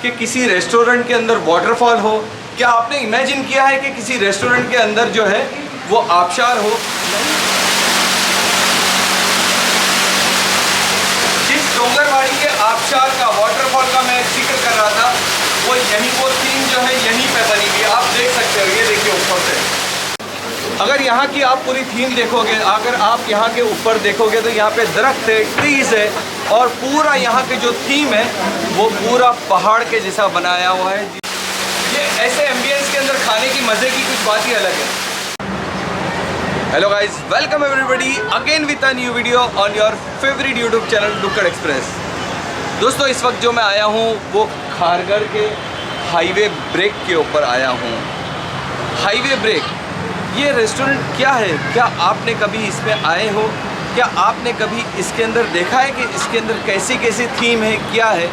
कि किसी रेस्टोरेंट के अंदर वाटरफॉल हो? क्या आपने इमेजिन किया है कि किसी रेस्टोरेंट के अंदर जो है वो आबशार हो? जिस डोंगरवाड़ी के आबशार का, वाटरफॉल का मैं जिक्र कर रहा था, वो यहीं, वो थीम जो है यहीं पे बनी हुई है। आप देख सकते हो, ये देखिए ऊपर से। अगर यहाँ की आप पूरी थीम देखोगे, अगर आप यहाँ के ऊपर देखोगे तो यहाँ पे दरख्त है, ट्रीज है, और पूरा यहाँ के जो थीम है वो पूरा पहाड़ के जैसा बनाया हुआ है। ये ऐसे एम्बियंस के अंदर खाने की मज़े की कुछ बात ही अलग है। Hello guys, welcome everybody again with a new video on your favourite YouTube channel Dukkad express. दोस्तों, इस वक्त जो मैं आया हूँ वो खारघर के हाईवे ब्रेक के ऊपर आया हूँ। हाईवे ब्रेक, ये रेस्टोरेंट क्या है? क्या आपने कभी इसमें आए हो? क्या आपने कभी इसके अंदर देखा है कि इसके अंदर कैसी कैसी थीम है, क्या है?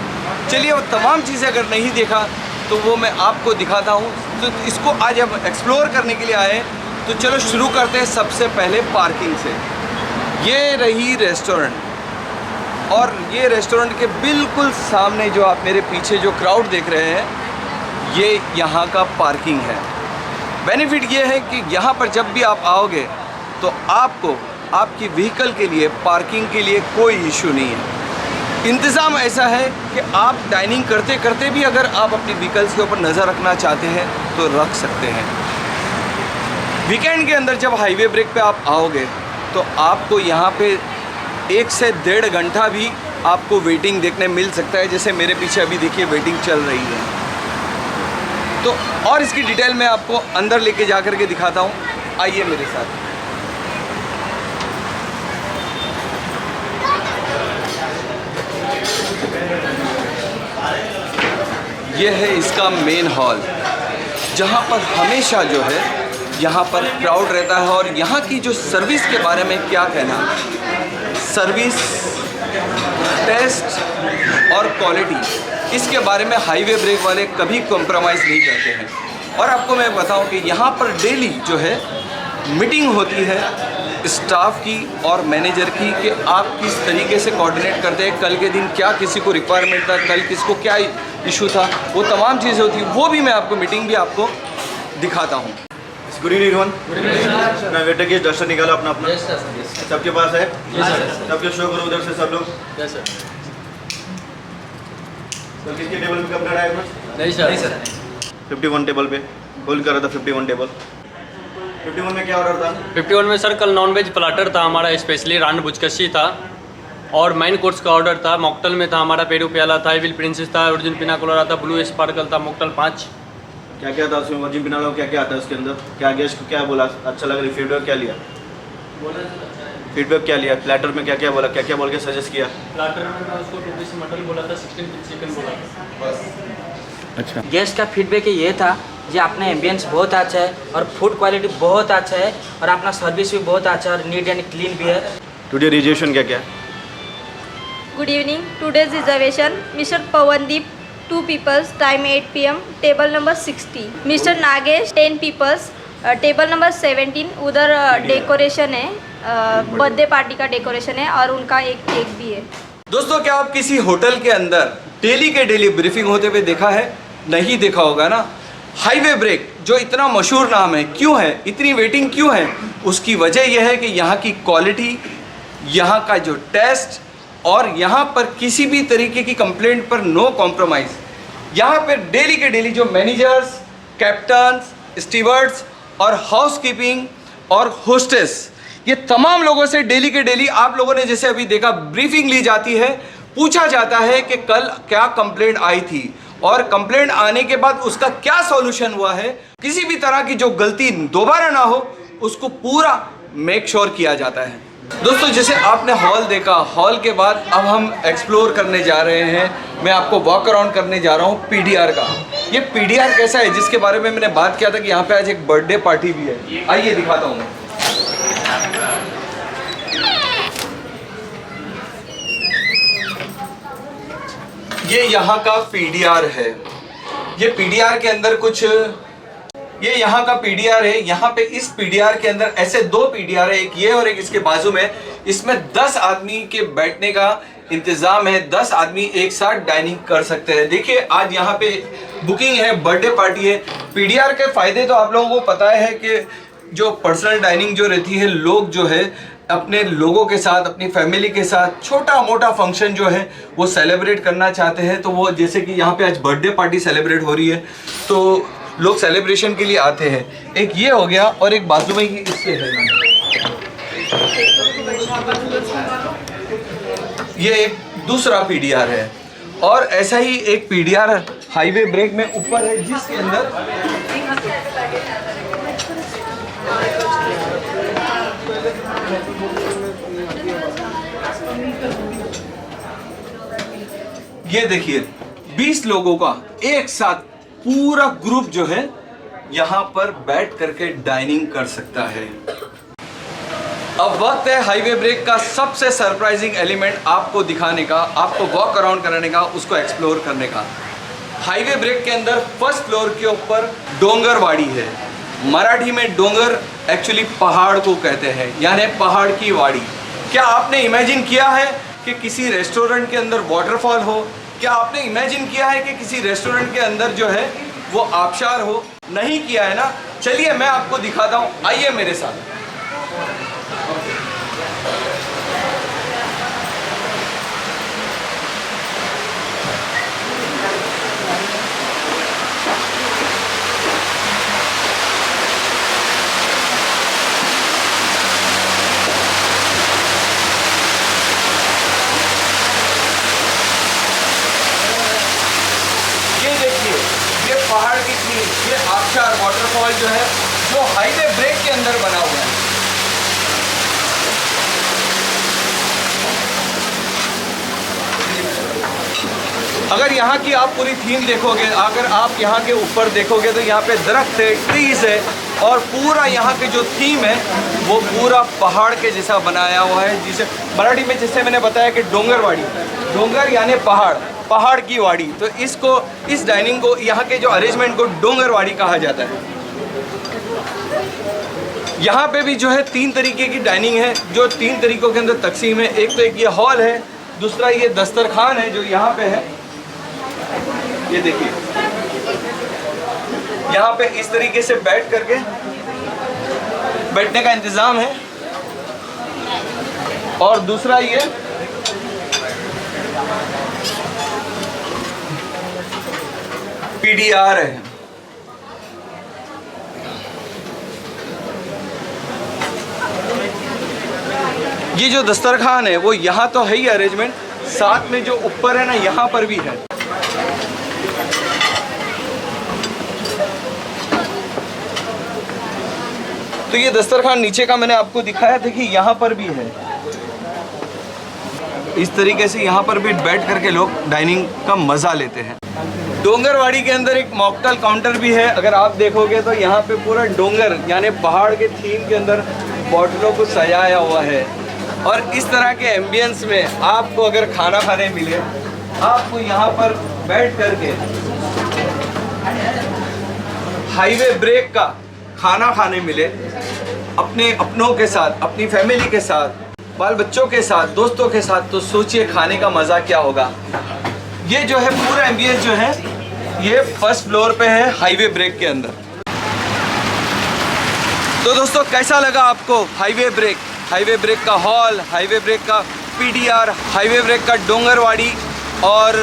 चलिए, वो तमाम चीज़ें अगर नहीं देखा तो वो मैं आपको दिखाता हूँ। तो इसको आज हम एक्सप्लोर करने के लिए आए, तो चलो शुरू करते हैं सबसे पहले पार्किंग से। ये रही रेस्टोरेंट, और ये रेस्टोरेंट के बिल्कुल सामने जो आप मेरे पीछे जो क्राउड देख रहे हैं, ये यहाँ का पार्किंग है। बेनिफिट ये है कि यहाँ पर जब भी आप आओगे तो आपको आपकी व्हीकल के लिए, पार्किंग के लिए कोई इशू नहीं है। इंतज़ाम ऐसा है कि आप डाइनिंग करते करते भी अगर आप अपनी व्हीकल्स के ऊपर नज़र रखना चाहते हैं तो रख सकते हैं। वीकेंड के अंदर जब हाईवे ब्रेक पे आप आओगे तो आपको यहाँ पे 1 से 1.5 घंटा भी आपको वेटिंग देखने मिल सकता है। जैसे मेरे पीछे अभी देखिए वेटिंग चल रही है। तो और इसकी डिटेल मैं आपको अंदर लेके जा कर के दिखाता हूँ, आइए मेरे साथ। ये है इसका मेन हॉल, जहाँ पर हमेशा जो है यहाँ पर क्राउड रहता है। और यहाँ की जो सर्विस के बारे में क्या कहना, सर्विस, टेस्ट और क्वालिटी, इसके बारे में हाईवे ब्रेक वाले कभी कॉम्प्रोमाइज़ नहीं करते हैं। और आपको मैं बताऊं कि यहाँ पर डेली जो है मीटिंग होती है स्टाफ की और मैनेजर की, कि आप किस तरीके से कोऑर्डिनेट करते हैं, कल के दिन क्या किसी को रिक्वायरमेंट था, कल किसको क्या इशू था, वो तमाम चीज़ें होती हैं। वो भी मैं आपको मीटिंग भी आपको दिखाता हूँ। Good evening everyone. मैं वेटर की डस्टर निकाला अपना सबके पास है, सबके शो करो उधर से सब लोग। तो किसके टेबल पे कंप्लेंट आया कुछ? नहीं सर। 51 टेबल पे होल्ड कर रहा था। 51 टेबल। 51 में क्या ऑर्डर था? 51 में सर कल नॉनवेज प्लाटर था हमारा, स्पेशली रान बुचकशी था, और मेन कोर्स का ऑर्डर था। मॉकटेल में था हमारा पेरू प्याला था, एविल प्रिंसेस था, ओरिजिन पिना कोलारा था, ब्लू स्पार्कल था, मॉकटेल 5। क्या क्या था उसमें? ओरिजिन पिना कोलारा क्या क्या आता है उसके अंदर? क्या गेस्ट को क्या बोला अच्छा लगा? फीडबैक क्या लिया? फीडबैक क्या लिया? प्लेटर में क्या क्या बोला, क्या क्या बोल के सजेस्ट किया? प्लाटर में मैं उसको 2 पीस मटन बोला था, 16 पीस चिकन बोला था बस। अच्छा। गेस्ट का फीडबैक ये था जी, अपना एम्बियंस बहुत अच्छा है और फूड क्वालिटी बहुत अच्छा है और अपना सर्विस भी बहुत अच्छा है और नीट एंड क्लीन भी है। टुडे रिजर्वेशन क्या क्या? Good evening. Today's reservation, Mr. Pawandeep, 2 peoples, time 8 p.m, table number 60. Mr. Nagesh, 10 peoples, table number 17। उधर डेकोरेशन है, बर्थडे पार्टी का डेकोरेशन है और उनका एक केक भी है। दोस्तों, क्या आप किसी होटल के अंदर डेली के डेली ब्रीफिंग होते हुए देखा है? नहीं देखा होगा ना। हाईवे ब्रेक जो इतना मशहूर नाम है, क्यों है इतनी वेटिंग, क्यों है? उसकी वजह यह है कि यहाँ की क्वालिटी, यहाँ का जो टेस्ट, और यहाँ पर किसी भी तरीके की कंप्लेंट पर नो कॉम्प्रोमाइज़। यहाँ पर डेली के डेली जो मैनेजर्स, कैप्टन्स, स्टीवर्ड्स और हाउसकीपिंग और होस्टेस, ये तमाम लोगों से डेली के डेली आप लोगों ने जैसे अभी देखा ब्रीफिंग ली जाती है, पूछा जाता है कि कल क्या कंप्लेंट आई थी और कंप्लेंट आने के बाद उसका क्या सॉल्यूशन हुआ है। किसी भी तरह की जो गलती दोबारा ना हो उसको पूरा मेक श्योर किया जाता है। दोस्तों, जैसे आपने हॉल देखा, हॉल के बाद अब हम एक्सप्लोर करने जा रहे हैं। मैं आपको वॉक अराउंड करने जा रहा हूँ पीडीआर का। ये पीडीआर कैसा है, जिसके बारे में मैंने बात किया था कि यहाँ पे आज एक बर्थडे पार्टी भी है। आइए दिखाता हूँ। ये यहाँ का पीडीआर है। ये पीडीआर के अंदर कुछ, ये यहाँ का पीडीआर है। यहाँ पे इस पीडीआर के अंदर ऐसे 2 पीडीआर है, एक ये और एक इसके बाजू में। इसमें 10 आदमी के बैठने का इंतजाम है, 10 आदमी एक साथ डाइनिंग कर सकते हैं। देखिए आज यहाँ पे बुकिंग है, बर्थडे पार्टी है। पीडीआर के फायदे तो आप लोगों को पता है कि जो पर्सनल डाइनिंग जो रहती है, लोग जो है अपने लोगों के साथ, अपनी फैमिली के साथ छोटा मोटा फंक्शन जो है वो सेलिब्रेट करना चाहते हैं। तो वो जैसे कि यहाँ पे आज बर्थडे पार्टी सेलिब्रेट हो रही है तो लोग सेलिब्रेशन के लिए आते हैं। एक ये हो गया और एक बाजू में ही इससे है, ये एक दूसरा पीडीआर है। और ऐसा ही एक पीडीआर हाईवे ब्रेक में ऊपर है जिसके अंदर ये देखिए 20 लोगों का एक साथ पूरा ग्रुप जो है यहाँ पर बैठ करके डाइनिंग कर सकता है। अब वक्त है हाईवे ब्रेक का सबसे सरप्राइजिंग एलिमेंट आपको दिखाने का, आपको वॉक अराउंड कराने का, उसको एक्सप्लोर करने का। हाईवे ब्रेक के अंदर फर्स्ट फ्लोर के ऊपर डोंगरवाड़ी है। मराठी में डोंगर एक्चुअली पहाड़ को कहते हैं, यानी पहाड़ की वाड़ी। क्या आपने इमेजिन किया है कि किसी रेस्टोरेंट के अंदर वाटरफॉल हो? क्या आपने इमेजिन किया है कि किसी रेस्टोरेंट के अंदर जो है वो आबशार हो? नहीं किया है ना? चलिए मैं आपको दिखाता हूँ, आइए मेरे साथ। पहाड़ की चीज, ये आबशार वाटरफॉल जो है जो हाईवे ब्रेक के अंदर बना हुआ है। अगर यहाँ की आप पूरी थीम देखोगे, अगर आप यहाँ के ऊपर देखोगे तो यहाँ पे दरख्त है, ट्रीज है और पूरा यहाँ के जो थीम है वो पूरा पहाड़ के जैसा बनाया हुआ है, जिसे मराठी में जैसे मैंने बताया कि डोंगरवाड़ी, डोंगर यानी पहाड़, पहाड़ की वाड़ी। तो इसको, इस डाइनिंग को, यहाँ के जो अरेंजमेंट को डोंगरवाड़ी कहा जाता है। यहाँ पे भी जो है 3 तरीके की डाइनिंग है जो 3 तरीकों के अंदर तकसीम है। एक तो एक ये हॉल है, दूसरा ये दस्तरखान है जो यहाँ पे है, ये देखिए यहाँ पे इस तरीके से बैठ करके बैठने का इंतज़ाम है। और दूसरा ये पीडीआर है। ये जो दस्तरखान है वो यहाँ तो है ही अरेंजमेंट, साथ में जो ऊपर है ना यहाँ पर भी है। तो ये दस्तरखान नीचे का मैंने आपको दिखाया, देखिए यहाँ पर भी है। इस तरीके से यहाँ पर भी बैठ करके लोग डाइनिंग का मज़ा लेते हैं। डोंगरवाड़ी के अंदर एक मॉकटेल काउंटर भी है। अगर आप देखोगे तो यहाँ पे पूरा डोंगर यानी पहाड़ के थीम के अंदर बॉटलों को सजाया हुआ है। और इस तरह के एम्बियंस में आपको अगर खाना खाने मिले, आपको यहाँ पर बैठ करके हाईवे ब्रेक का खाना खाने मिले, अपने अपनों के साथ, अपनी फैमिली के साथ, बाल बच्चों के साथ, दोस्तों के साथ, तो सोचिए खाने का मज़ा क्या होगा। ये जो है पूरा एम्बियंस जो है ये फर्स्ट फ्लोर पे है हाईवे ब्रेक के अंदर। तो दोस्तों कैसा लगा आपको हाईवे ब्रेक, हाईवे ब्रेक का हॉल, हाईवे ब्रेक का पीडीआर, हाईवे ब्रेक का डोंगरवाड़ी और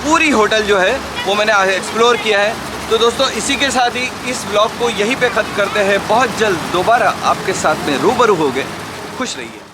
पूरी होटल जो है वो मैंने एक्सप्लोर किया है। तो दोस्तों इसी के साथ ही इस ब्लॉग को यहीं पे ख़त्म करते हैं। बहुत जल्द दोबारा आपके साथ में रूबरू होंगे। खुश रहिए।